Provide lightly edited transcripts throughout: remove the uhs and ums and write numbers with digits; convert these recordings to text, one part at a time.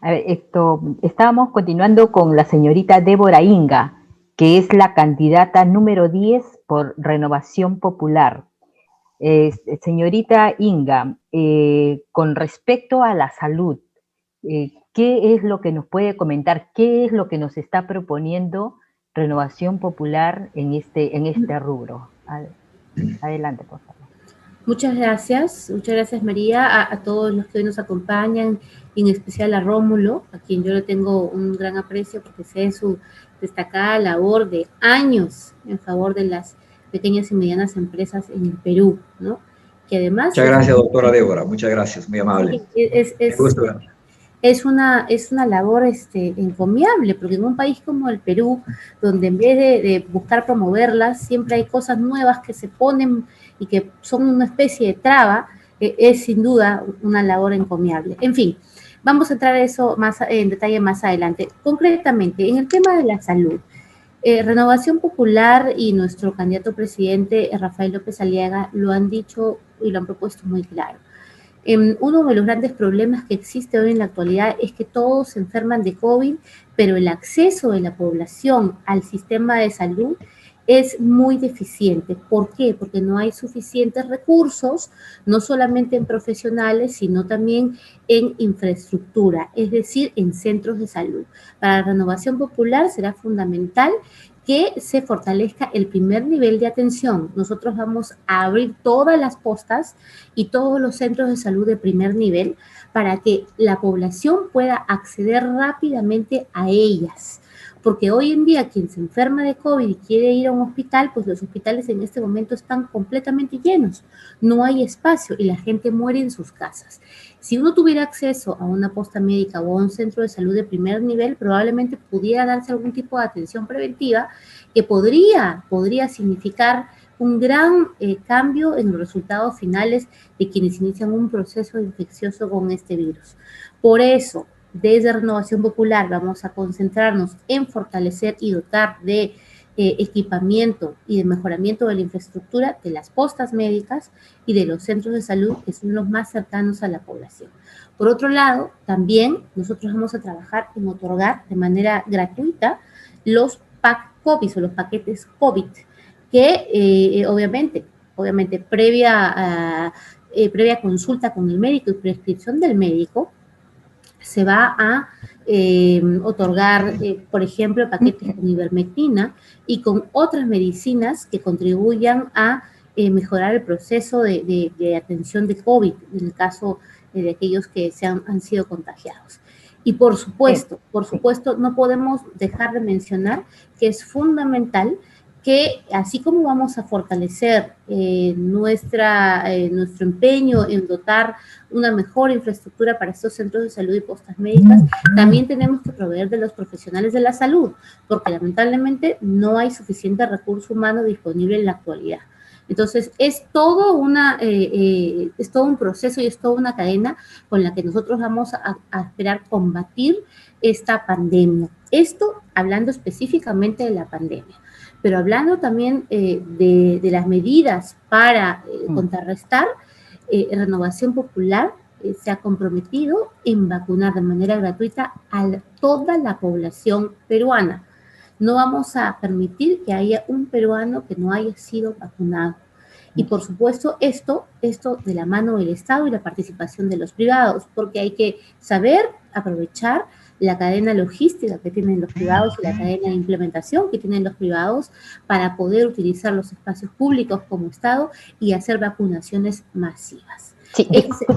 A ver, estábamos continuando con la señorita Débora Inga, que es la candidata número 10 por Renovación Popular. Señorita Inga, con respecto a la salud, ¿qué es lo que nos puede comentar? ¿Qué es lo que nos está proponiendo Renovación Popular en este rubro? Adelante, por favor. Muchas gracias María, a todos los que hoy nos acompañan, y en especial a Rómulo, a quien yo le tengo un gran aprecio porque sé su destacada labor de años en favor de las pequeñas y medianas empresas en el Perú, ¿no? Que además... Muchas gracias, doctora Débora, muchas gracias, muy amable. Es una labor encomiable, porque en un país como el Perú, donde en vez de buscar promoverlas, siempre hay cosas nuevas que se ponen y que son una especie de traba, es sin duda una labor encomiable. En fin, vamos a entrar a eso en detalle más adelante. Concretamente, en el tema de la salud, Renovación Popular y nuestro candidato presidente, Rafael López Aliaga, lo han dicho y lo han propuesto muy claro. Uno de los grandes problemas que existe hoy en la actualidad es que todos se enferman de COVID, pero el acceso de la población al sistema de salud es muy deficiente. ¿Por qué? Porque no hay suficientes recursos, no solamente en profesionales, sino también en infraestructura, es decir, en centros de salud. Para la Renovación Popular será fundamental que se fortalezca el primer nivel de atención. Nosotros vamos a abrir todas las postas y todos los centros de salud de primer nivel para que la población pueda acceder rápidamente a ellas. Porque hoy en día quien se enferma de COVID y quiere ir a un hospital, pues los hospitales en este momento están completamente llenos. No hay espacio y la gente muere en sus casas. Si uno tuviera acceso a una posta médica o a un centro de salud de primer nivel, probablemente pudiera darse algún tipo de atención preventiva que podría significar un gran cambio en los resultados finales de quienes inician un proceso infeccioso con este virus. Por eso, desde Renovación Popular vamos a concentrarnos en fortalecer y dotar de equipamiento y de mejoramiento de la infraestructura de las postas médicas y de los centros de salud que son los más cercanos a la población. Por otro lado, también nosotros vamos a trabajar en otorgar de manera gratuita los PAC COVID o los paquetes COVID, que obviamente previa consulta con el médico y prescripción del médico, se va a otorgar, por ejemplo, paquetes con ivermectina y con otras medicinas que contribuyan a mejorar el proceso de atención de COVID, en el caso de aquellos que han sido contagiados. Y por supuesto, no podemos dejar de mencionar que es fundamental que así como vamos a fortalecer nuestro empeño en dotar una mejor infraestructura para estos centros de salud y postas médicas, también tenemos que proveer de los profesionales de la salud, porque lamentablemente no hay suficiente recurso humano disponible en la actualidad. Entonces, es todo un proceso y es toda una cadena con la que nosotros vamos a esperar combatir esta pandemia. Esto hablando específicamente de la pandemia. Pero hablando también de las medidas para contrarrestar, Renovación Popular se ha comprometido en vacunar de manera gratuita a toda la población peruana. No vamos a permitir que haya un peruano que no haya sido vacunado. Y por supuesto, esto de la mano del Estado y la participación de los privados, porque hay que saber aprovechar la cadena logística que tienen los privados y la cadena de implementación que tienen los privados para poder utilizar los espacios públicos como Estado y hacer vacunaciones masivas. Sí,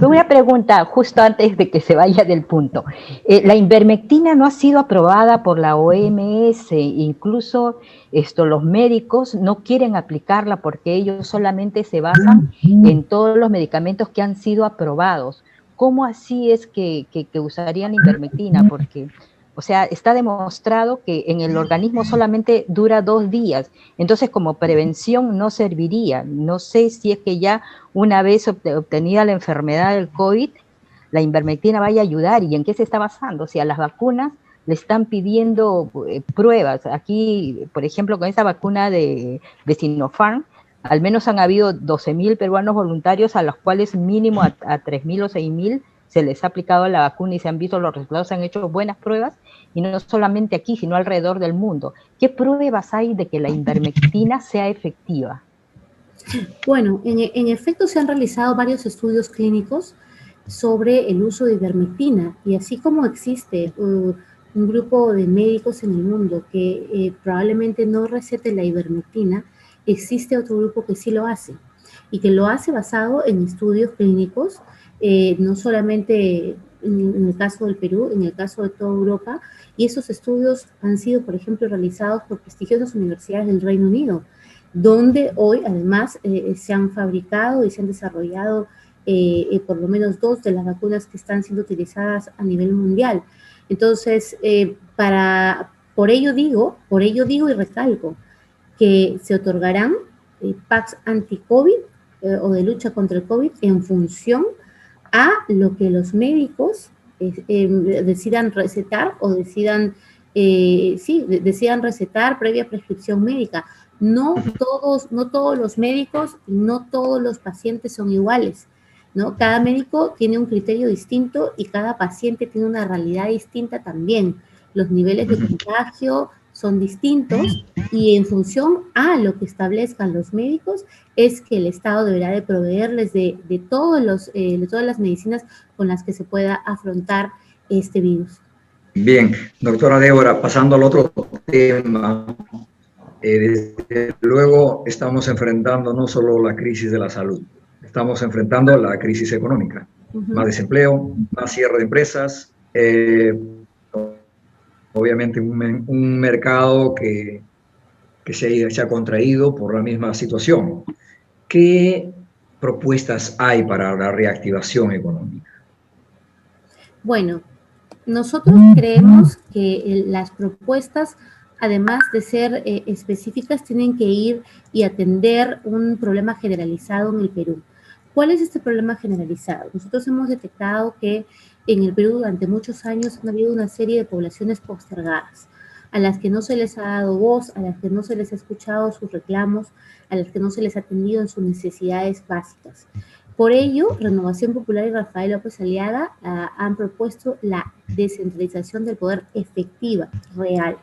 una pregunta justo antes de que se vaya del punto. La ivermectina no ha sido aprobada por la OMS, incluso los médicos no quieren aplicarla porque ellos solamente se basan en todos los medicamentos que han sido aprobados. ¿Cómo así es que usarían ivermectina? Porque, o sea, está demostrado que en el organismo solamente dura 2 días, entonces como prevención no serviría. No sé si es que ya una vez obtenida la enfermedad del COVID, la ivermectina vaya a ayudar y en qué se está basando. O sea, las vacunas le están pidiendo pruebas. Aquí, por ejemplo, con esa vacuna de Sinopharm, al menos han habido 12.000 peruanos voluntarios a los cuales mínimo a 3.000 o 6.000 se les ha aplicado la vacuna y se han visto los resultados, se han hecho buenas pruebas, y no solamente aquí, sino alrededor del mundo. ¿Qué pruebas hay de que la ivermectina sea efectiva? Bueno, en efecto se han realizado varios estudios clínicos sobre el uso de ivermectina, y así como existe un grupo de médicos en el mundo que probablemente no recete la ivermectina, existe otro grupo que sí lo hace, y que lo hace basado en estudios clínicos, no solamente en el caso del Perú, en el caso de toda Europa, y esos estudios han sido, por ejemplo, realizados por prestigiosas universidades del Reino Unido, donde hoy además se han fabricado y se han desarrollado por lo menos 2 de las vacunas que están siendo utilizadas a nivel mundial. Entonces, por ello digo y recalco que se otorgarán packs anti-COVID o de lucha contra el COVID en función a lo que los médicos decidan recetar o decidan recetar previa prescripción médica. No todos los médicos, no todos los pacientes son iguales, ¿no? Cada médico tiene un criterio distinto y cada paciente tiene una realidad distinta también. Los niveles de contagio son distintos, y en función a lo que establezcan los médicos es que el Estado deberá de proveerles de todas las medicinas con las que se pueda afrontar este virus. Bien, doctora Débora, pasando al otro tema, desde luego estamos enfrentando no solo la crisis de la salud, estamos enfrentando la crisis económica, más desempleo, más cierre de empresas, obviamente un mercado que se ha contraído por la misma situación. ¿Qué propuestas hay para la reactivación económica? Bueno, nosotros creemos que las propuestas, además de ser específicas, tienen que ir y atender un problema generalizado en el Perú. ¿Cuál es este problema generalizado? Nosotros hemos detectado que en el Perú durante muchos años ha habido una serie de poblaciones postergadas, a las que no se les ha dado voz, a las que no se les ha escuchado sus reclamos, a las que no se les ha atendido en sus necesidades básicas. Por ello, Renovación Popular y Rafael López Aliaga han propuesto la descentralización del poder efectiva, real.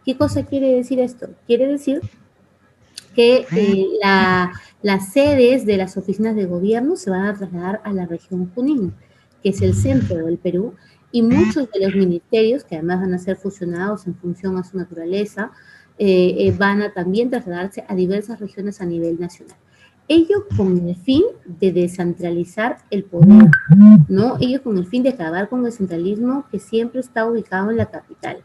¿Qué cosa quiere decir esto? Quiere decir que las sedes de las oficinas de gobierno se van a trasladar a la región Junín, que es el centro del Perú, y muchos de los ministerios, que además van a ser fusionados en función a su naturaleza, van a también trasladarse a diversas regiones a nivel nacional. Ello con el fin de descentralizar el poder, ¿no? Ello con el fin de acabar con el centralismo que siempre está ubicado en la capital.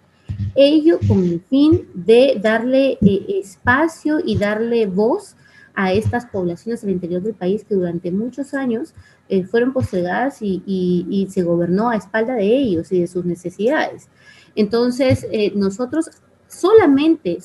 Ello con el fin de darle espacio y darle voz a estas poblaciones al interior del país que durante muchos años fueron postergadas y se gobernó a espalda de ellos y de sus necesidades. Entonces, nosotros solamente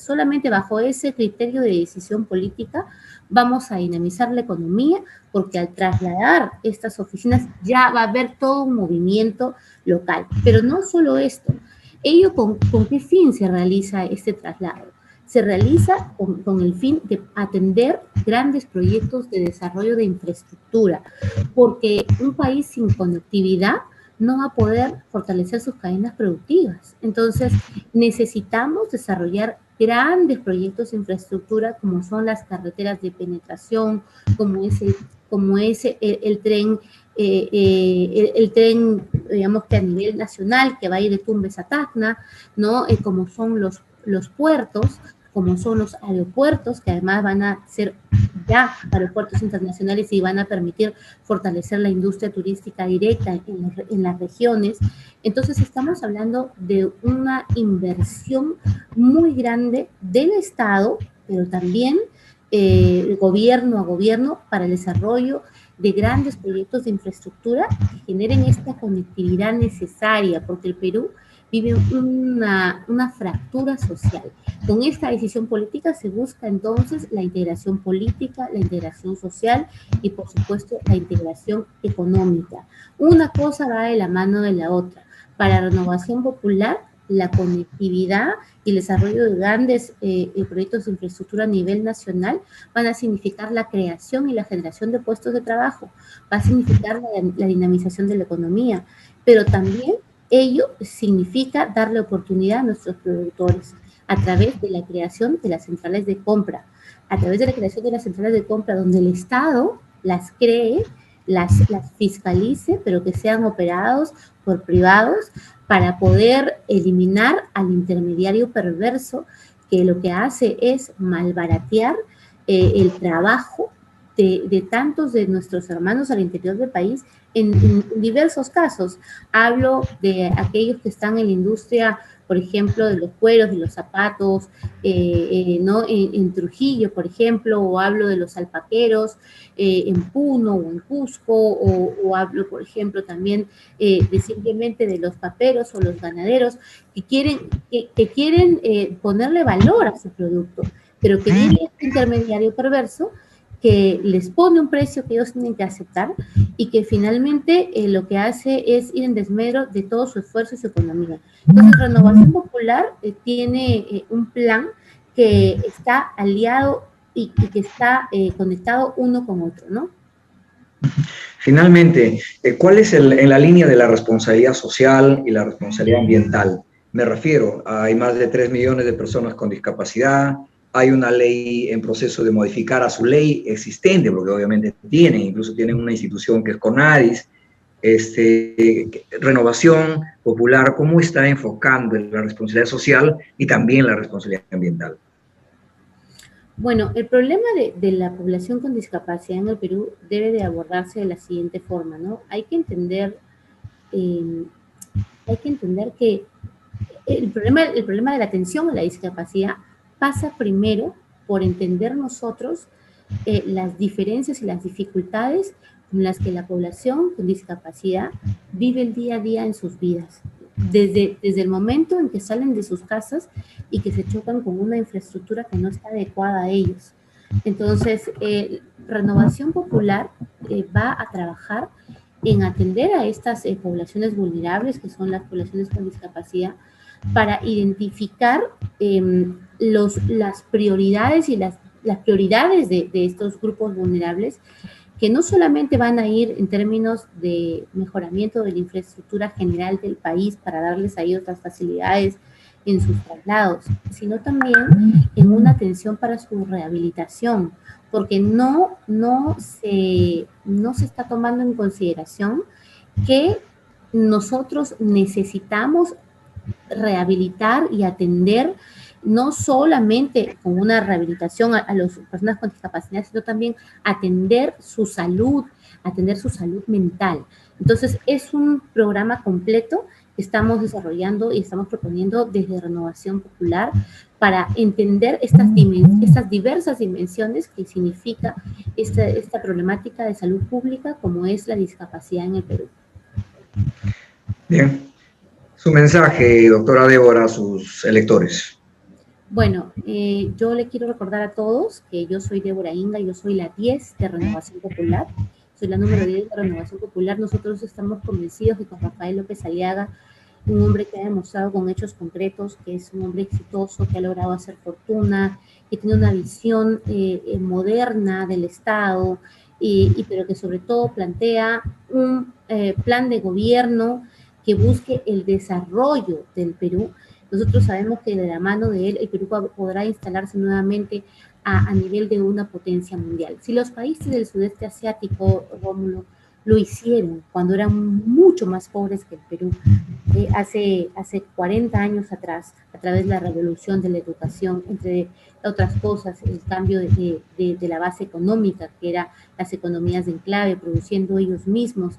bajo ese criterio de decisión política vamos a dinamizar la economía, porque al trasladar estas oficinas ya va a haber todo un movimiento local. Pero no solo esto. ¿Ello con qué fin se realiza este traslado? Se realiza con el fin de atender grandes proyectos de desarrollo de infraestructura, porque un país sin conectividad no va a poder fortalecer sus cadenas productivas. Entonces, necesitamos desarrollar grandes proyectos de infraestructura, como son las carreteras de penetración, como es el tren, digamos que a nivel nacional, que va a ir de Tumbes a Tacna, ¿no? Como son los puertos, como son los aeropuertos, que además van a ser ya aeropuertos internacionales y van a permitir fortalecer la industria turística directa en las regiones. Entonces estamos hablando de una inversión muy grande del Estado, pero también gobierno a gobierno, para el desarrollo de grandes proyectos de infraestructura que generen esta conectividad necesaria, porque el Perú vive una fractura social. Con esta decisión política se busca entonces la integración política, la integración social y, por supuesto, la integración económica. Una cosa va de la mano de la otra. Para Renovación Popular, la conectividad y el desarrollo de grandes proyectos de infraestructura a nivel nacional van a significar la creación y la generación de puestos de trabajo, va a significar la dinamización de la economía, pero también ello significa darle oportunidad a nuestros productores a través de la creación de las centrales de compra, a través de la creación de las centrales de compra donde el Estado las cree, las fiscalice, pero que sean operados por privados para poder eliminar al intermediario perverso que lo que hace es malbaratear el trabajo de tantos de nuestros hermanos al interior del país en diversos casos. Hablo de aquellos que están en la industria, por ejemplo, de los cueros, de los zapatos, ¿no? En Trujillo, por ejemplo, o hablo de los alpaqueros en Puno o en Cusco, o hablo, por ejemplo, también de simplemente de los paperos o los ganaderos que quieren ponerle valor a su producto, pero que viene este intermediario perverso que les pone un precio que ellos tienen que aceptar y que finalmente lo que hace es ir en desmedro de todo su esfuerzo y su economía. Entonces, Renovación Popular tiene un plan que está aliado y que está conectado uno con otro, ¿no? Finalmente, ¿cuál es en la línea de la responsabilidad social y la responsabilidad ambiental? Me refiero, hay más de 3 millones de personas con discapacidad, hay una ley en proceso de modificar a su ley existente, porque obviamente incluso tienen una institución que es CONADIS. Renovación Popular, ¿cómo está enfocando la responsabilidad social y también la responsabilidad ambiental? Bueno, el problema de la población con discapacidad en el Perú debe de abordarse de la siguiente forma, ¿no? Hay que entender que el problema de la atención a la discapacidad pasa primero por entender nosotros las diferencias y las dificultades con las que la población con discapacidad vive el día a día en sus vidas. Desde el momento en que salen de sus casas y que se chocan con una infraestructura que no está adecuada a ellos. Entonces, Renovación Popular va a trabajar en atender a estas poblaciones vulnerables, que son las poblaciones con discapacidad, para identificar las prioridades y las prioridades de estos grupos vulnerables, que no solamente van a ir en términos de mejoramiento de la infraestructura general del país para darles a ellos las facilidades en sus traslados, sino también en una atención para su rehabilitación, porque no se está tomando en consideración que nosotros necesitamos rehabilitar y atender no solamente con una rehabilitación a las personas con discapacidad, sino también atender su salud mental. Entonces, es un programa completo que estamos desarrollando y estamos proponiendo desde Renovación Popular para entender estas diversas dimensiones que significa esta problemática de salud pública como es la discapacidad en el Perú. Bien. Su mensaje, doctora Débora, a sus electores. Bueno, yo le quiero recordar a todos que yo soy Débora Inga, yo soy la 10 de Renovación Popular, soy la número 10 de Renovación Popular. Nosotros estamos convencidos que con Rafael López Aliaga, un hombre que ha demostrado con hechos concretos que es un hombre exitoso, que ha logrado hacer fortuna, que tiene una visión moderna del Estado, pero que sobre todo plantea un plan de gobierno que busque el desarrollo del Perú. Nosotros sabemos que de la mano de él el Perú podrá instalarse nuevamente a nivel de una potencia mundial. Si los países del sudeste asiático, Rómulo, lo hicieron cuando eran mucho más pobres que el Perú, hace 40 años atrás, a través de la revolución de la educación, entre otras cosas, el cambio de la base económica, que eran las economías de enclave, produciendo ellos mismos,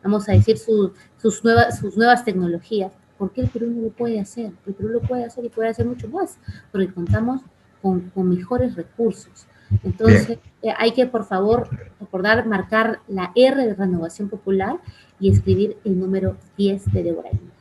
vamos a decir, sus nuevas tecnologías. ¿Por qué el Perú no lo puede hacer? El Perú lo puede hacer y puede hacer mucho más, porque contamos con mejores recursos. Entonces, hay que, por favor, recordar marcar la R de Renovación Popular y escribir el número 10 de Débora Inga.